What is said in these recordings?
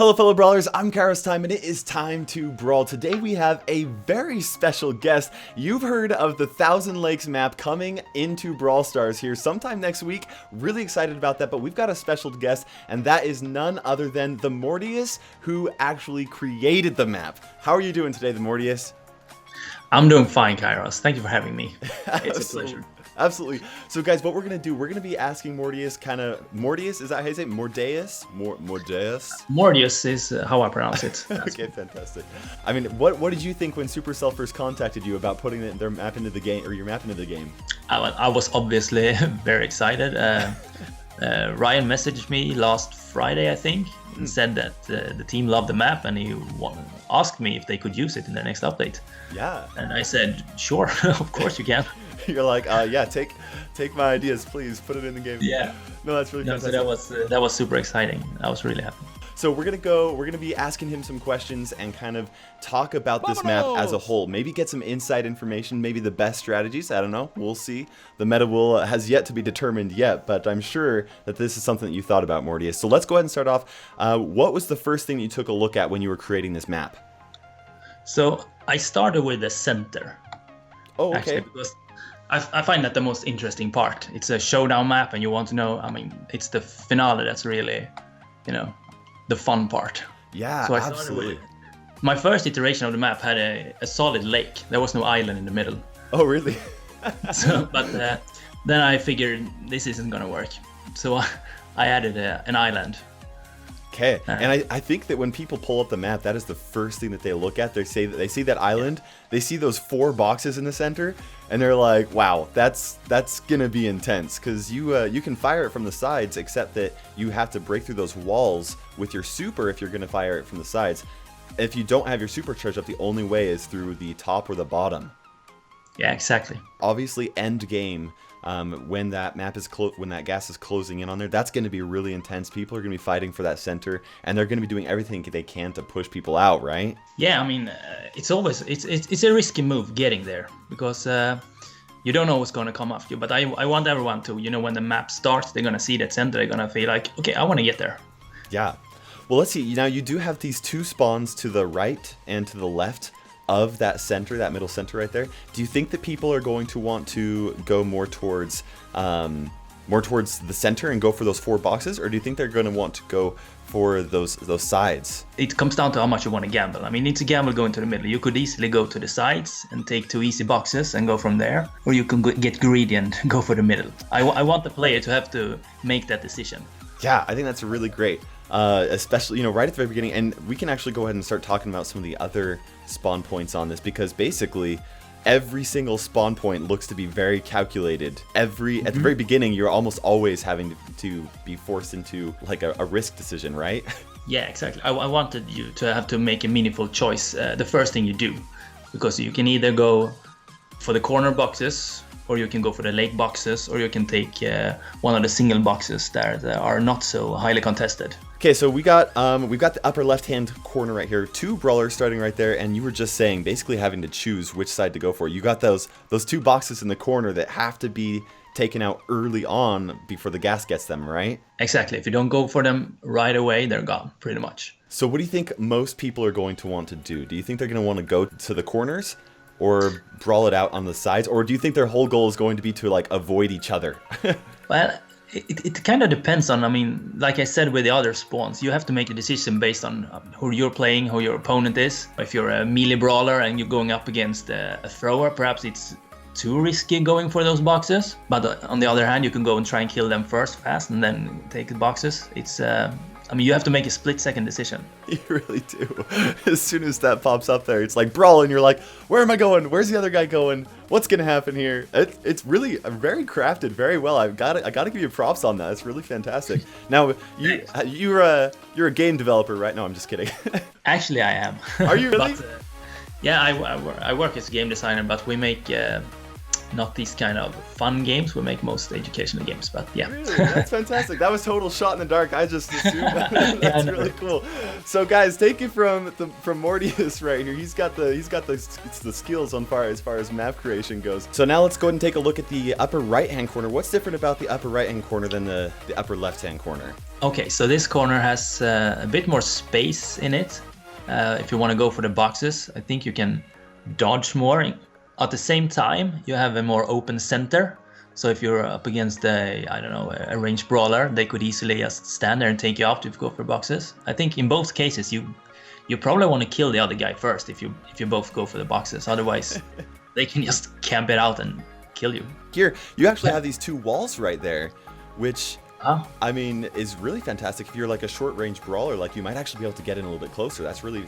Hello fellow brawlers, I'm Kairos Time and it is time to brawl. Today we have a very special guest. You've heard of the Thousand Lakes map coming into Brawl Stars here sometime next week. Really excited about that, but we've got a special guest and that is none other than the Mortius who actually created the map. How are you doing today, the Mortius? I'm doing fine, Kairos. Thank you for having me. It's a pleasure. Absolutely. So guys, what we're going to do, we're going to be asking Mortius Mortius, is that how you say it? Mordeus? Mordeus? Mortius is how I pronounce it. Okay, fantastic. I mean, what did you think when Supercell first contacted you about putting their map into the game, or your map into the game? I was obviously very excited. Ryan messaged me last Friday, I think, and said that the team loved the map and he asked me if they could use it in the next update. Yeah. And I said, sure, of course you can. You're like, yeah, take my ideas, please, put it in the game. Yeah. No, that's really fantastic. So that was super exciting. I was really happy. So we're gonna be asking him some questions and kind of talk about this map as a whole. Maybe get some inside information, maybe the best strategies. I don't know. We'll see. The meta has yet to be determined yet, but I'm sure that this is something that you thought about, Mortius. So let's go ahead and start off. What was the first thing you took a look at when you were creating this map? So I started with the center. Oh, okay. Actually, because I find that the most interesting part. It's a showdown map and you want to know, I mean, it's the finale that's really, the fun part. Yeah, so absolutely. My first iteration of the map had a solid lake. There was no island in the middle. Oh, really? But then I figured this isn't going to work. So I added an island. Okay, and I think that when people pull up the map, that is the first thing that they look at. They see that island, they see those 4 boxes in the center, and they're like, "Wow, that's gonna be intense." Because you can fire it from the sides, except that you have to break through those walls with your super if you're gonna fire it from the sides. If you don't have your super charged up, the only way is through the top or the bottom. Yeah, exactly. Obviously, end game. When that map is when that gas is closing in on there, that's going to be really intense. People are going to be fighting for that center, and they're going to be doing everything they can to push people out, right? Yeah, I mean, it's a risky move getting there because you don't know what's going to come after you. But I want everyone to, when the map starts, they're going to see that center, they're going to feel like, okay, I want to get there. Yeah. Well, let's see. Now you do have these 2 spawns to the right and to the left of that center, that middle center right there. Do you think that people are going to want to go more towards the center and go for those 4 boxes, or do you think they're going to want to go for those sides? It comes down to how much you want to gamble. I mean, it's a gamble going to the middle. You could easily go to the sides and take 2 easy boxes and go from there, or you can get greedy and go for the middle. I want the player to have to make that decision. Yeah, I think that's really great. Especially, right at the very beginning, and we can actually go ahead and start talking about some of the other spawn points on this, because basically every single spawn point looks to be very calculated. At the very beginning, you're almost always having to be forced into like a risk decision, right? Yeah, exactly. I wanted you to have to make a meaningful choice the first thing you do, because you can either go for the corner boxes, or you can go for the lake boxes, or you can take one of the single boxes that are not so highly contested. Okay, so we've got the upper left-hand corner right here, 2 brawlers starting right there, and you were just saying basically having to choose which side to go for. You got those 2 boxes in the corner that have to be taken out early on before the gas gets them, right? Exactly. If you don't go for them right away, they're gone, pretty much. So what do you think most people are going to want to do? Do you think they're going to want to go to the corners, or brawl it out on the sides, or do you think their whole goal is going to be to like avoid each other? Well, it kind of depends on, I mean, like I said with the other spawns, you have to make a decision based on who you're playing, who your opponent is. If you're a melee brawler and you're going up against a thrower, perhaps it's too risky going for those boxes. But on the other hand, you can go and try and kill them first fast and then take the boxes. It's I mean, you have to make a split-second decision. You really do. As soon as that pops up there, it's like brawl, and you're like, where am I going? Where's the other guy going? What's gonna happen here? It's really very crafted, very well. I gotta give you props on that. It's really fantastic. Now, you're a game developer, right? No, I'm just kidding. Actually, I am. Are you really? But, yeah, I work as a game designer, but we make not these kind of fun games. We make most educational games, but yeah. Really? That's fantastic. That was total shot in the dark. I just assumed that. That's really cool. So guys, take it from Mortius right here. He's got the skills as far as map creation goes. So now let's go ahead and take a look at the upper right hand corner. What's different about the upper right hand corner than the upper left hand corner? Okay, so this corner has a bit more space in it. If you want to go for the boxes, I think you can dodge more. At the same time, you have a more open center. So if you're up against a ranged brawler, they could easily just stand there and take you out if you go for boxes. I think in both cases, you probably want to kill the other guy first if you both go for the boxes. Otherwise, they can just camp it out and kill you. Here, you actually have these two walls right there, which I mean is really fantastic. If you're like a short range brawler, like you might actually be able to get in a little bit closer. That's really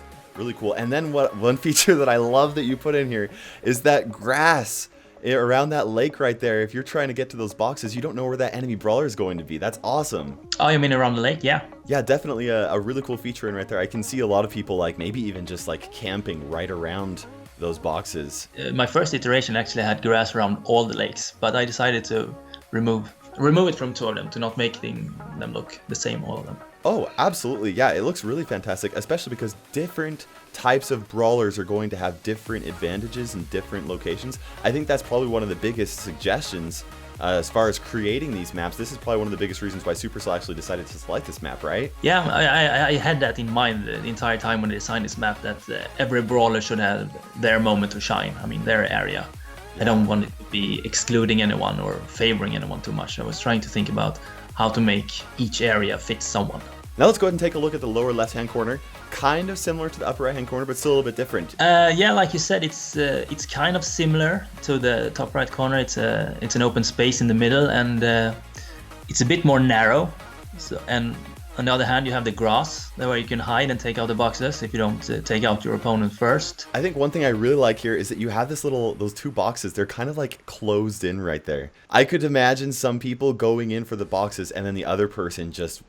cool. And then one feature that I love that you put in here is that grass around that lake right there. If you're trying to get to those boxes, you don't know where that enemy brawler is going to be. That's awesome. Oh, you mean around the lake? Yeah. Yeah, definitely a really cool feature in right there. I can see a lot of people like maybe even just like camping right around those boxes. My first iteration actually had grass around all the lakes, but I decided to remove it from two of them to not make them look the same, all of them. Oh, absolutely. Yeah, it looks really fantastic, especially because different types of brawlers are going to have different advantages in different locations. I think that's probably one of the biggest suggestions as far as creating these maps. This is probably one of the biggest reasons why Supercell actually decided to select this map, right? Yeah, I had that in mind the entire time when they designed this map, that every brawler should have their moment to shine. I mean, their area. Yeah. I don't want it to be excluding anyone or favoring anyone too much. I was trying to think about how to make each area fit someone. Now let's go ahead and take a look at the lower left-hand corner. Kind of similar to the upper right-hand corner, but still a little bit different. Yeah, like you said, it's kind of similar to the top right corner. It's an open space in the middle, and it's a bit more narrow. So, and on the other hand, you have the grass, where you can hide and take out the boxes if you don't take out your opponent first. I think one thing I really like here is that you have those two boxes. They're kind of like closed in right there. I could imagine some people going in for the boxes and then the other person just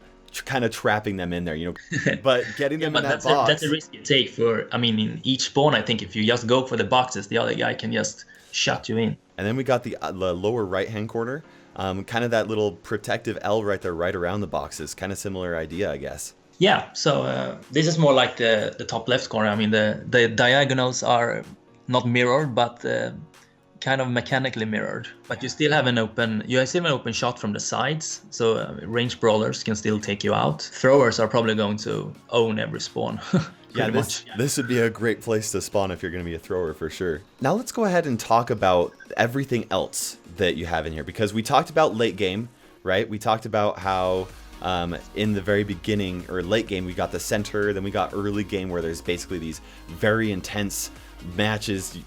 kind of trapping them in there, you know, but getting them in that box. That's a risk you take in each spawn. I think if you just go for the boxes, the other guy can just shut you in. And then we got the lower right-hand corner. Kind of that little protective L right there, right around the boxes. Kind of similar idea, I guess. Yeah, so this is more like the top left corner. I mean, the diagonals are not mirrored, but kind of mechanically mirrored. But you still have an open shot from the sides, so ranged brawlers can still take you out. Throwers are probably going to own every spawn. Yeah, this would be a great place to spawn if you're going to be a thrower for sure. Now let's go ahead and talk about everything else that you have in here, because we talked about late game, right? We talked about how in the very beginning or late game we got the center, then we got early game where there's basically these very intense matches.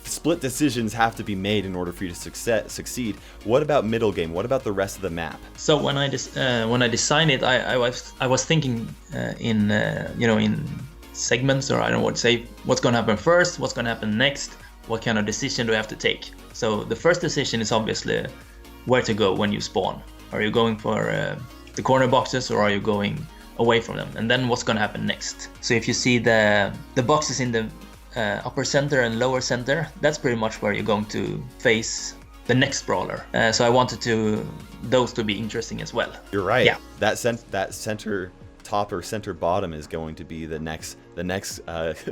Split decisions have to be made in order for you to succeed. What about middle game? What about the rest of the map? So when I designed it, I was thinking in segments, or I don't know what to say. What's going to happen first? What's going to happen next? What kind of decision do I have to take? So the first decision is obviously where to go when you spawn. Are you going for the corner boxes, or are you going away from them? And then what's going to happen next? So if you see the boxes in the upper center and lower center, that's pretty much where you're going to face the next brawler. So I wanted those to be interesting as well. You're right. Yeah. That center top or center bottom is going to be the next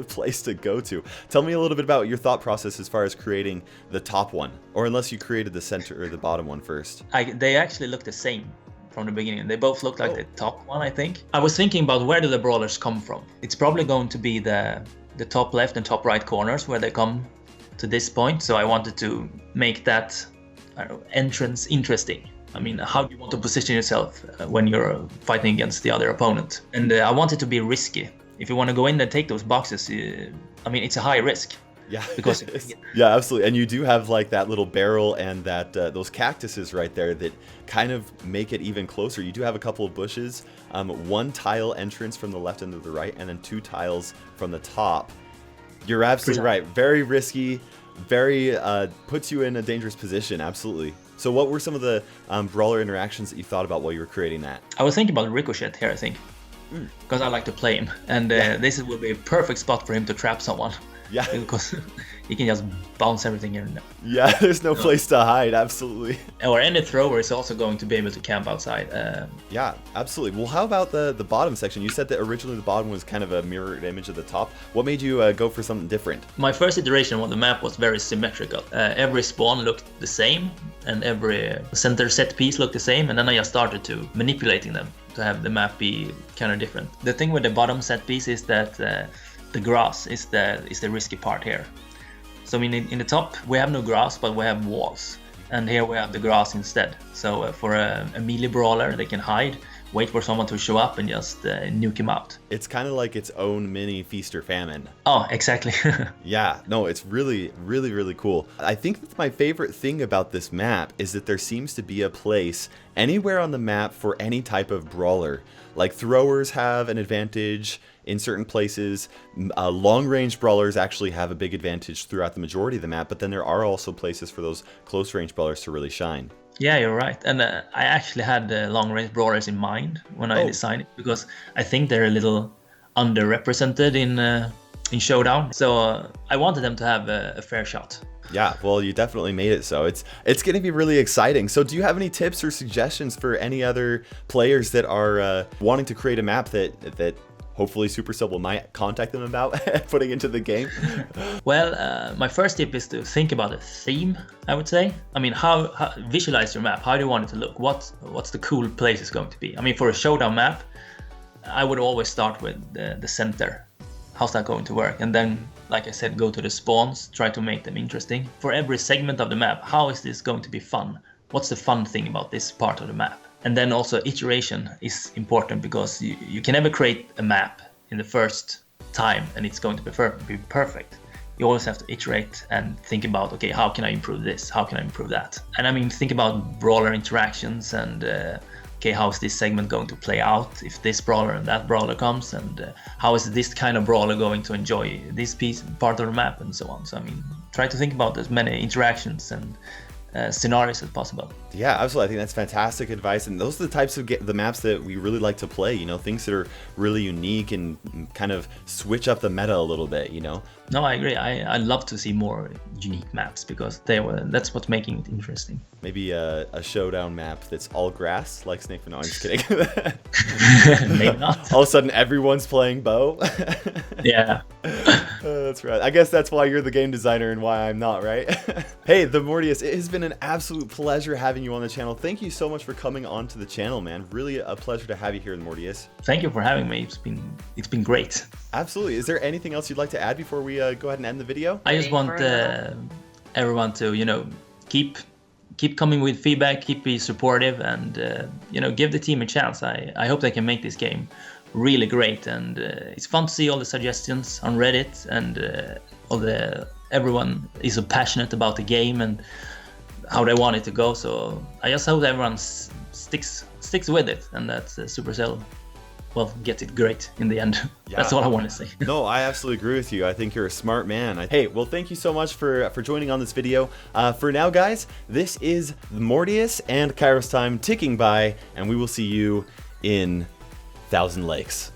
place to go to. Tell me a little bit about your thought process as far as creating the top one, or unless you created the center or the bottom one first. They actually look the same from the beginning. They both look like the top one, I think. I was thinking about where do the brawlers come from. It's probably going to be the top left and top right corners where they come to this point. So I wanted to make that entrance interesting. I mean, how do you want to position yourself when you're fighting against the other opponent? And I want it to be risky. If you want to go in and take those boxes, it's a high risk. Yeah, because yeah, absolutely. And you do have like that little barrel and that those cactuses right there that kind of make it even closer. You do have a couple of bushes, one tile entrance from the left and to the right, and then two tiles from the top. You're absolutely right. Very risky, very puts you in a dangerous position. Absolutely. So what were some of the brawler interactions that you thought about while you were creating that? I was thinking about Ricochet here, I think, because I like to play him, and this will be a perfect spot for him to trap someone. Yeah. Because you can just bounce everything in. Yeah, there's no place to hide, absolutely. Or any thrower is also going to be able to camp outside. Yeah, absolutely. Well, how about the bottom section? You said that originally the bottom was kind of a mirrored image of the top. What made you go for something different? My first iteration on the map was very symmetrical. Every spawn looked the same, and every center set piece looked the same, and then I just started to manipulating them to have the map be kind of different. The thing with the bottom set piece is that the grass is the risky part here. So I mean, in the top we have no grass, but we have walls, and here we have the grass instead. So for a melee brawler, they can hide, wait for someone to show up, and just nuke him out. It's kind of like its own mini feast or famine. Oh, exactly. Yeah, no, it's really, really, really cool. I think that my favorite thing about this map is that there seems to be a place anywhere on the map for any type of brawler. Like throwers have an advantage in certain places. Long-range brawlers actually have a big advantage throughout the majority of the map, but then there are also places for those close-range brawlers to really shine. Yeah, you're right. And I actually had long-range brawlers in mind when I designed it, because I think they're a little underrepresented in Showdown. So I wanted them to have a fair shot. Yeah, well, you definitely made it so. It's going to be really exciting. So do you have any tips or suggestions for any other players that are wanting to create a map that hopefully Supercell will might contact them about putting into the game? Well, my first tip is to think about a theme, I would say. I mean, how visualize your map. How do you want it to look? What's the cool place it's going to be? I mean, for a Showdown map, I would always start with the center. How's that going to work? And then, like I said, go to the spawns, try to make them interesting. For every segment of the map, how is this going to be fun? What's the fun thing about this part of the map? And then also iteration is important, because you can never create a map in the first time and it's going to be perfect. You always have to iterate and think about, okay, how can I improve this? How can I improve that? And I mean, think about brawler interactions and okay, how is this segment going to play out if this brawler and that brawler comes, and how is this kind of brawler going to enjoy this part of the map, and so on. So I mean, try to think about as many interactions and scenarios as possible. Yeah, absolutely. I think that's fantastic advice, and those are the types of the maps that we really like to play, you know, things that are really unique and kind of switch up the meta a little bit, you know. No, I agree. I love to see more unique maps, because that's what's making it interesting. Maybe a Showdown map that's all grass, like Snake. No, I'm just kidding. Maybe not. All of a sudden, everyone's playing bow. Yeah. That's right. I guess that's why you're the game designer and why I'm not, right? Hey, the Mortius, it has been an absolute pleasure having you on the channel. Thank you so much for coming onto the channel, man. Really a pleasure to have you here in Mortius. Thank you for having me. It's been great. Absolutely. Is there anything else you'd like to add before we go ahead and end the video? I just want everyone to, you know, keep coming with feedback, keep being supportive, and you know, give the team a chance. I hope they can make this game really great, and it's fun to see all the suggestions on Reddit, and everyone is so passionate about the game and how they want it to go. So I just hope everyone sticks with it, and that Supercell, well, gets it great in the end. Yeah. That's all I want to say. No, I absolutely agree with you. I think you're a smart man. Hey, well, thank you so much for joining on this video. For now, guys, this is Mortius and Kairos time ticking by, and we will see you in Thousand Lakes.